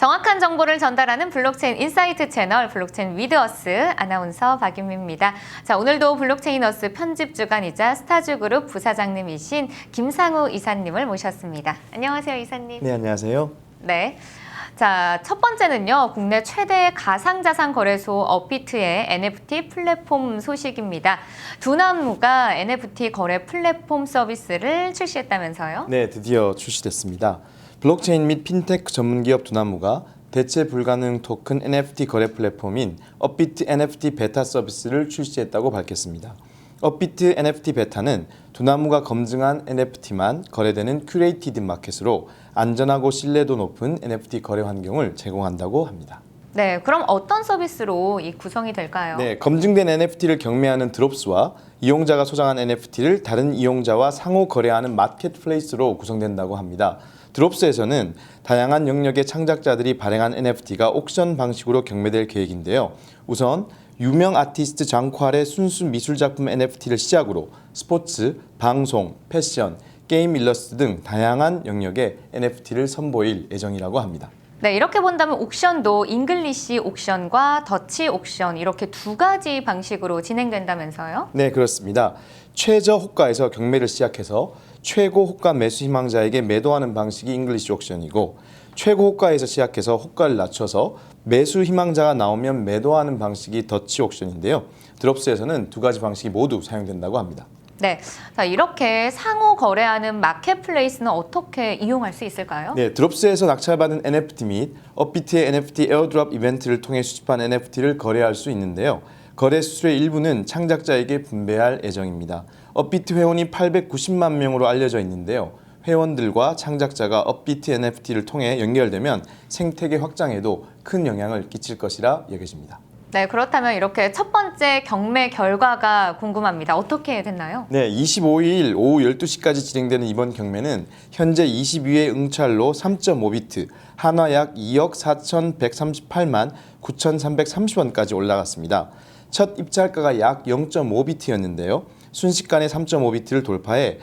정확한 정보를 전달하는 블록체인 인사이트 채널 블록체인 위드어스 아나운서 박윤미입니다. 자, 오늘도 블록체인어스 편집주간이자 스타즈그룹 부사장님이신 김상우 이사님을 모셨습니다. 안녕하세요, 이사님. 네, 안녕하세요. 네. 자, 첫 번째는요, 국내 최대 가상자산 거래소 업비트의 NFT 플랫폼 소식입니다. 두나무가 NFT 거래 플랫폼 서비스를 출시했다면서요? 네, 드디어 출시됐습니다. 블록체인 및 핀테크 전문기업 두나무가 대체 불가능 토큰 NFT 거래 플랫폼인 업비트 NFT 베타 서비스를 출시했다고 밝혔습니다. 업비트 NFT 베타는 두나무가 검증한 NFT만 거래되는 큐레이티드 마켓으로 안전하고 신뢰도 높은 NFT 거래 환경을 제공한다고 합니다. 네, 그럼 어떤 서비스로 이 구성이 될까요? 네, 검증된 NFT를 경매하는 드롭스와 이용자가 소장한 NFT를 다른 이용자와 상호 거래하는 마켓플레이스로 구성된다고 합니다. 드롭스에서는 다양한 영역의 창작자들이 발행한 NFT가 옥션 방식으로 경매될 계획인데요. 우선 유명 아티스트 장퀄의 순수 미술작품 NFT를 시작으로 스포츠, 방송, 패션, 게임 일러스트 등 다양한 영역의 NFT를 선보일 예정이라고 합니다. 네, 이렇게 본다면 옥션도 잉글리시 옥션과 더치 옥션 이렇게 두 가지 방식으로 진행된다면서요? 네, 그렇습니다. 최저 호가에서 경매를 시작해서 최고 호가 매수 희망자에게 매도하는 방식이 잉글리시 옥션이고 최고 호가에서 시작해서 호가를 낮춰서 매수 희망자가 나오면 매도하는 방식이 더치 옥션인데요. 드롭스에서는 두 가지 방식이 모두 사용된다고 합니다. 네, 자, 이렇게 상호 거래하는 마켓플레이스는 어떻게 이용할 수 있을까요? 네, 드롭스에서 낙찰받은 NFT 및 업비트의 NFT 에어드롭 이벤트를 통해 수집한 NFT를 거래할 수 있는데요. 거래 수수료의 일부는 창작자에게 분배할 예정입니다. 업비트 회원이 890만 명으로 알려져 있는데요. 회원들과 창작자가 업비트 NFT를 통해 연결되면 생태계 확장에도 큰 영향을 끼칠 것이라 여겨집니다. 네, 그렇다면 이렇게 첫 번째 경매 결과가 궁금합니다. 어떻게 됐나요? 네, 25일 오후 12시까지 진행되는 이번 경매는 현재 22회 응찰로 3.5비트, 한화 약 2억 4,138만 9,330원까지 올라갔습니다. 첫 입찰가가 약 0.5비트였는데요. 순식간에 3.5비트를 돌파해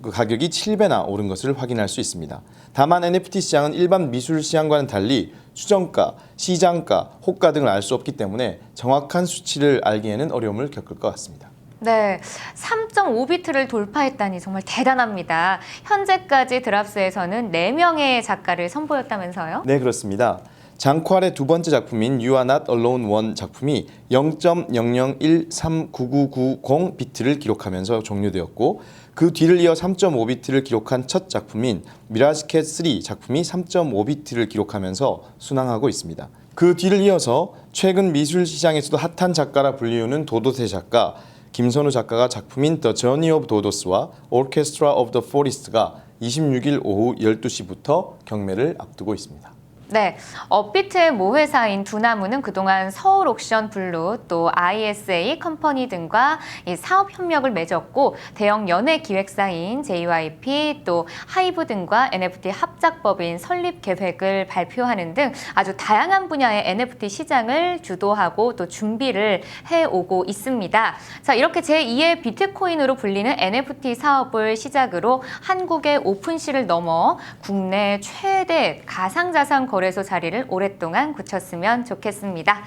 그 가격이 7배나 오른 것을 확인할 수 있습니다. 다만 NFT 시장은 일반 미술 시장과는 달리 추정가, 시장가, 호가 등을 알 수 없기 때문에 정확한 수치를 알기에는 어려움을 겪을 것 같습니다. 네, 3.5비트를 돌파했다니 정말 대단합니다. 현재까지 드랍스에서는 4명의 작가를 선보였다면서요? 네, 그렇습니다. 장퀄의 두 번째 작품인 You Are Not Alone 1 작품이 0.00139990 비트를 기록하면서 종료되었고 그 뒤를 이어 3.5비트를 기록한 첫 작품인 미라지캣 3 작품이 3.5비트를 기록하면서 순항하고 있습니다. 그 뒤를 이어서 최근 미술 시장에서도 핫한 작가라 불리우는 도도새 작가 김선우 작가가 작품인 The Journey of Dodos와 Orchestra of the Forest가 26일 오후 12시부터 경매를 앞두고 있습니다. 네, 업비트의 모회사인 두나무는 그동안 서울 옥션 블루 또 ISA 컴퍼니 등과 이 사업 협력을 맺었고 대형 연예 기획사인 JYP 또 하이브 등과 NFT 합작법인 설립 계획을 발표하는 등 아주 다양한 분야의 NFT 시장을 주도하고 또 준비를 해오고 있습니다. 자, 이렇게 제2의 비트코인으로 불리는 NFT 사업을 시작으로 한국의 오픈시를 넘어 국내 최대 가상자산 거래소 자리를 오랫동안 굳혔으면 좋겠습니다.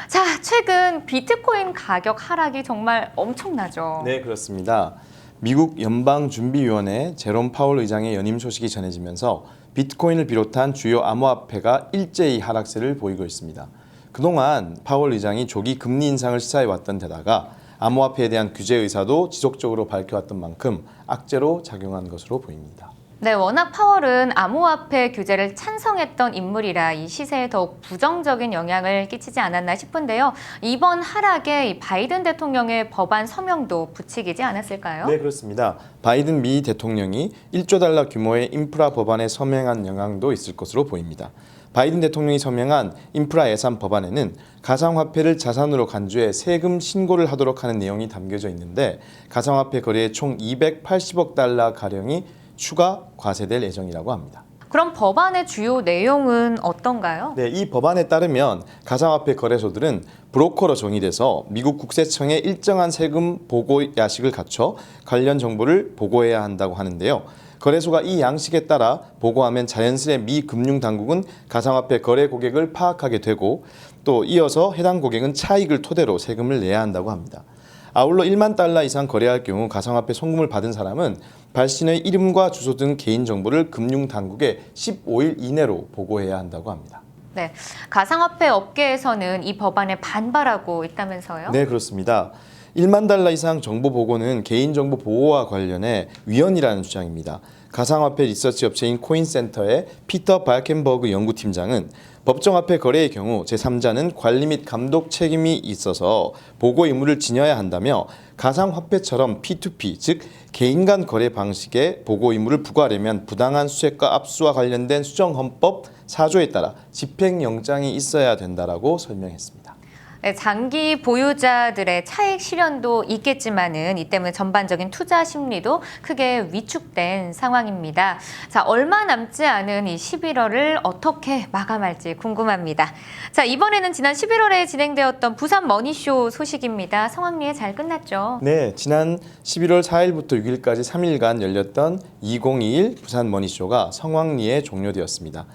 자, 최근 비트코인 가격 하락이 정말 엄청나죠. 네, 그렇습니다. 미국 연방준비위원회 제롬 파월 의장의 연임 소식이 전해지면서 비트코인을 비롯한 주요 암호화폐가 일제히 하락세를 보이고 있습니다. 그동안 파월 의장이 조기 금리 인상을 시사해왔던 데다가 암호화폐에 대한 규제 의사도 지속적으로 밝혀왔던 만큼 악재로 작용한 것으로 보입니다. 네, 워낙 파월은 암호화폐 규제를 찬성했던 인물이라 이 시세에 더욱 부정적인 영향을 끼치지 않았나 싶은데요. 이번 하락에 이 바이든 대통령의 법안 서명도 부추기지 않았을까요? 네, 그렇습니다. 바이든 미 대통령이 1조 달러 규모의 인프라 법안에 서명한 영향도 있을 것으로 보입니다. 바이든 대통령이 서명한 인프라 예산 법안에는 가상화폐를 자산으로 간주해 세금 신고를 하도록 하는 내용이 담겨져 있는데 가상화폐 거래의 총 280억 달러 가량이 추가 과세될 예정이라고 합니다. 그럼 법안의 주요 내용은 어떤가요? 네, 이 법안에 따르면 가상화폐 거래소들은 브로커로 정의돼서 미국 국세청에 일정한 세금 보고 야식을 갖춰 관련 정보를 보고해야 한다고 하는데요. 거래소가 이 양식에 따라 보고하면 자연스레 미 금융당국은 가상화폐 거래 고객을 파악하게 되고 또 이어서 해당 고객은 차익을 토대로 세금을 내야 한다고 합니다. 아울러 1만 달러 이상 거래할 경우 가상화폐 송금을 받은 사람은 발신의 이름과 주소 등 개인정보를 금융당국에 15일 이내로 보고해야 한다고 합니다. 네, 가상화폐 업계에서는 이 법안에 반발하고 있다면서요? 네, 그렇습니다. 1만 달러 이상 정보 보고는 개인정보 보호와 관련해 위헌이라는 주장입니다. 가상화폐 리서치 업체인 코인센터의 피터 발켄버그 연구팀장은 법정화폐 거래의 경우 제3자는 관리 및 감독 책임이 있어서 보고 의무를 지녀야 한다며 가상화폐처럼 P2P, 즉 개인 간 거래 방식에 보고 의무를 부과하려면 부당한 수색과 압수와 관련된 수정헌법 4조에 따라 집행영장이 있어야 된다라고 설명했습니다. 네, 장기 보유자들의 차익 실현도 있겠지만은 이 때문에 전반적인 투자 심리도 크게 위축된 상황입니다. 자, 얼마 남지 않은 이 11월을 어떻게 마감할지 궁금합니다. 자, 이번에는 지난 11월에 진행되었던 부산 머니쇼 소식입니다. 성황리에 잘 끝났죠? 네, 지난 11월 4일부터 6일까지 3일간 열렸던 2021 부산 머니쇼가 성황리에 종료되었습니다.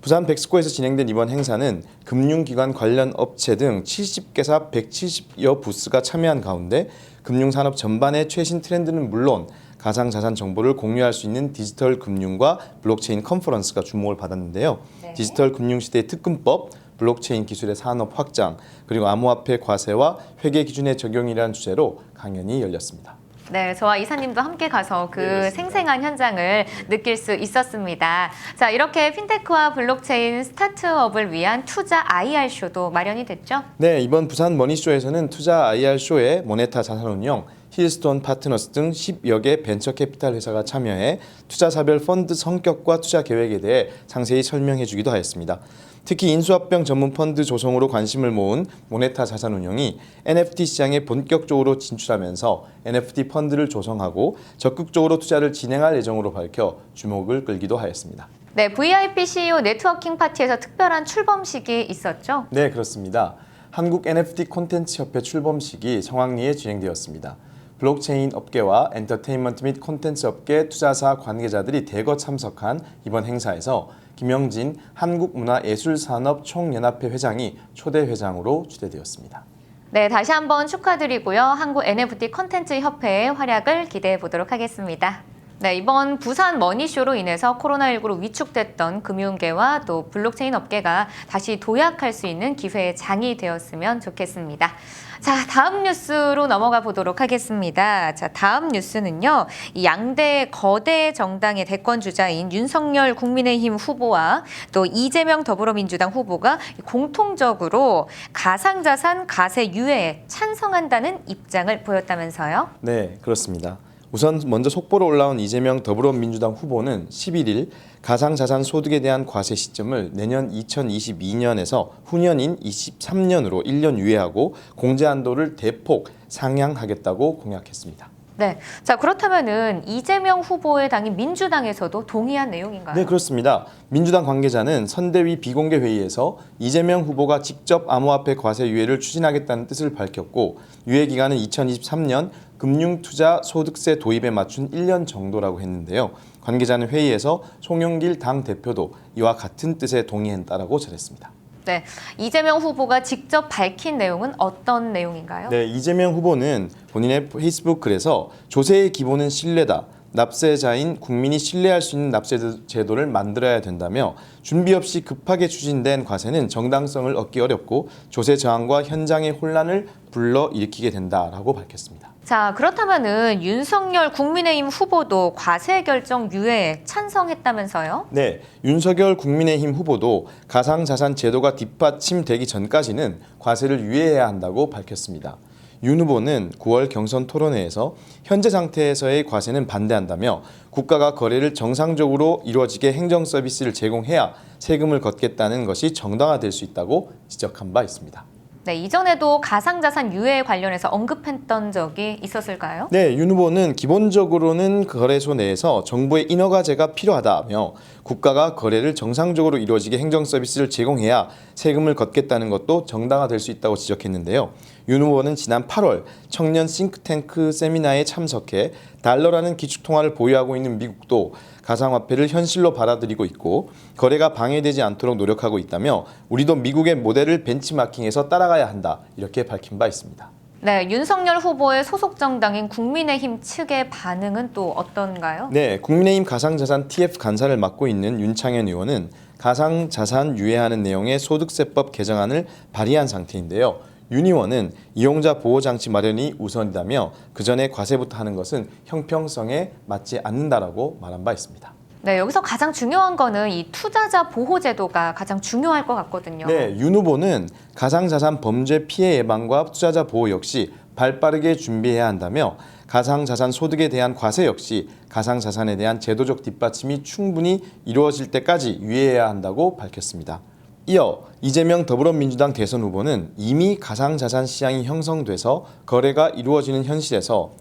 부산 백스코에서 진행된 이번 행사는 금융기관 관련 업체 등 70개사 170여 부스가 참여한 가운데 금융산업 전반의 최신 트렌드는 물론 가상자산 정보를 공유할 수 있는 디지털 금융과 블록체인 컨퍼런스가 주목을 받았는데요. 네. 디지털 금융시대의 특근법, 블록체인 기술의 산업 확장, 그리고 암호화폐 과세와 회계 기준의 적용이라는 주제로 강연이 열렸습니다. 네, 저와 이사님도 함께 가서 그 생생한 현장을 느낄 수 있었습니다. 자, 이렇게 핀테크와 블록체인 스타트업을 위한 투자 IR쇼도 마련이 됐죠? 네, 이번 부산 머니쇼에서는 투자 IR쇼에 모네타 자산운용, 힐스톤 파트너스 등 10여 개 벤처 캐피탈 회사가 참여해 투자사별 펀드 성격과 투자 계획에 대해 상세히 설명해 주기도 하였습니다. 특히 인수합병 전문 펀드 조성으로 관심을 모은 모네타 자산운용이 NFT 시장에 본격적으로 진출하면서 NFT 펀드를 조성하고 적극적으로 투자를 진행할 예정으로 밝혀 주목을 끌기도 하였습니다. 네, VIP CEO 네트워킹 파티에서 특별한 출범식이 있었죠? 네, 그렇습니다. 한국 NFT 콘텐츠 협회 출범식이 성황리에 진행되었습니다. 블록체인 업계와 엔터테인먼트 및 콘텐츠 업계 투자사 관계자들이 대거 참석한 이번 행사에서 김영진 한국문화예술산업총연합회 회장이 초대 회장으로 추대되었습니다. 네, 다시 한번 축하드리고요. 한국 NFT 콘텐츠 협회의 활약을 기대해 보도록 하겠습니다. 네, 이번 부산 머니쇼로 인해서 코로나19로 위축됐던 금융계와 또 블록체인 업계가 다시 도약할 수 있는 기회의 장이 되었으면 좋겠습니다. 자, 다음 뉴스로 넘어가 보도록 하겠습니다. 자, 다음 뉴스는요. 이 양대 거대 정당의 대권 주자인 윤석열 국민의힘 후보와 또 이재명 더불어민주당 후보가 공통적으로 가상자산 가세 유예에 찬성한다는 입장을 보였다면서요? 네, 그렇습니다. 우선 먼저 속보로 올라온 이재명 더불어민주당 후보는 11일 가상자산 소득에 대한 과세 시점을 내년 2022년에서 후년인 23년으로 1년 유예하고 공제 한도를 대폭 상향하겠다고 공약했습니다. 네, 자 그렇다면은 이재명 후보의 당인 민주당에서도 동의한 내용인가요? 네, 그렇습니다. 민주당 관계자는 선대위 비공개 회의에서 이재명 후보가 직접 암호화폐 과세 유예를 추진하겠다는 뜻을 밝혔고 유예 기간은 2023년 금융투자 소득세 도입에 맞춘 1년 정도라고 했는데요. 관계자는 회의에서 송영길 당 대표도 이와 같은 뜻에 동의했다라고 전했습니다. 네, 이재명 후보가 직접 밝힌 내용은 어떤 내용인가요? 네, 이재명 후보는 본인의 페이스북 글에서 조세의 기본은 신뢰다. 납세자인 국민이 신뢰할 수 있는 납세 제도를 만들어야 된다며 준비 없이 급하게 추진된 과세는 정당성을 얻기 어렵고 조세 저항과 현장의 혼란을 불러일으키게 된다라고 밝혔습니다. 자, 그렇다면은 윤석열 국민의힘 후보도 과세 결정 유예에 찬성했다면서요? 네, 윤석열 국민의힘 후보도 가상자산 제도가 뒷받침되기 전까지는 과세를 유예해야 한다고 밝혔습니다. 윤 후보는 9월 경선 토론회에서 현재 상태에서의 과세는 반대한다며 국가가 거래를 정상적으로 이루어지게 행정 서비스를 제공해야 세금을 걷겠다는 것이 정당화될 수 있다고 지적한 바 있습니다. 네, 이전에도 가상자산 유예 관련해서 언급했던 적이 있었을까요? 네, 윤 후보는 기본적으로는 거래소 내에서 정부의 인허가제가 필요하다며 국가가 거래를 정상적으로 이루어지게 행정 서비스를 제공해야 세금을 걷겠다는 것도 정당화될 수 있다고 지적했는데요. 윤 후보는 지난 8월 청년 싱크탱크 세미나에 참석해 달러라는 기축통화를 보유하고 있는 미국도 가상화폐를 현실로 받아들이고 있고 거래가 방해되지 않도록 노력하고 있다며 우리도 미국의 모델을 벤치마킹해서 따라가야 한다 이렇게 밝힌 바 있습니다. 네, 윤석열 후보의 소속 정당인 국민의힘 측의 반응은 또 어떤가요? 네, 국민의힘 가상자산 TF 간사를 맡고 있는 윤창현 의원은 가상자산 유예하는 내용의 소득세법 개정안을 발의한 상태인데요. 윤 의원은 이용자 보호장치 마련이 우선이다며 그 전에 과세부터 하는 것은 형평성에 맞지 않는다라고 말한 바 있습니다. 네, 여기서 가장 중요한 거는 이 투자자 보호 제도가 가장 중요할 것 같거든요. 네, 윤 후보는 가상자산 범죄 피해 예방과 투자자 보호 역시 발빠르게 준비해야 한다며 가상자산 소득에 대한 과세 역시 가상자산에 대한 제도적 뒷받침이 충분히 이루어질 때까지 유예해야 한다고 밝혔습니다. 이어 이재명 더불어민주당 대선 후보는 이미 가상자산 시장이 형성돼서 거래가 이루어지는 현실에서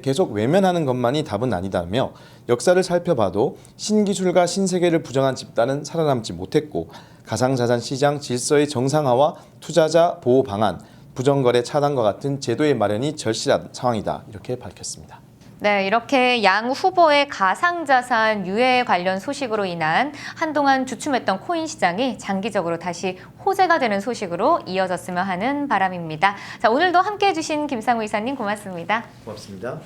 계속 외면하는 것만이 답은 아니다며 역사를 살펴봐도 신기술과 신세계를 부정한 집단은 살아남지 못했고 가상자산 시장 질서의 정상화와 투자자 보호 방안, 부정거래 차단과 같은 제도의 마련이 절실한 상황이다 이렇게 밝혔습니다. 네, 이렇게 양 후보의 가상자산 유예 관련 소식으로 인한 한동안 주춤했던 코인 시장이 장기적으로 다시 호재가 되는 소식으로 이어졌으면 하는 바람입니다. 자, 오늘도 함께해 주신 김상우 이사님 고맙습니다. 고맙습니다.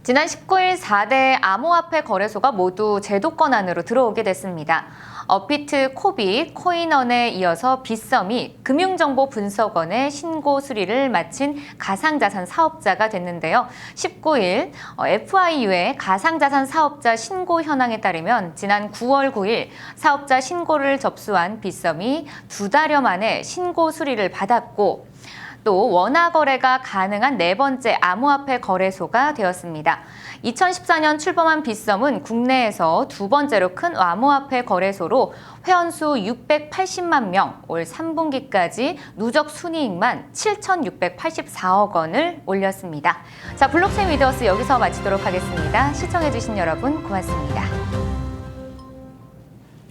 지난 19일 4대 암호화폐 거래소가 모두 제도권 안으로 들어오게 됐습니다. 업비트, 코빗, 코인원에 이어서 빗썸이 금융정보분석원의 신고 수리를 마친 가상자산 사업자가 됐는데요. 19일 FIU의 가상자산 사업자 신고 현황에 따르면 지난 9월 9일 사업자 신고를 접수한 빗썸이 2달여 만에 신고 수리를 받았고 또 원화 거래가 가능한 네 번째 암호화폐 거래소가 되었습니다. 2014년 출범한 빗썸은 국내에서 두 번째로 큰 암호화폐 거래소로 회원수 680만 명, 올 3분기까지 누적 순이익만 7,684억 원을 올렸습니다. 자, 블록체인 위더스 여기서 마치도록 하겠습니다. 시청해주신 여러분 고맙습니다.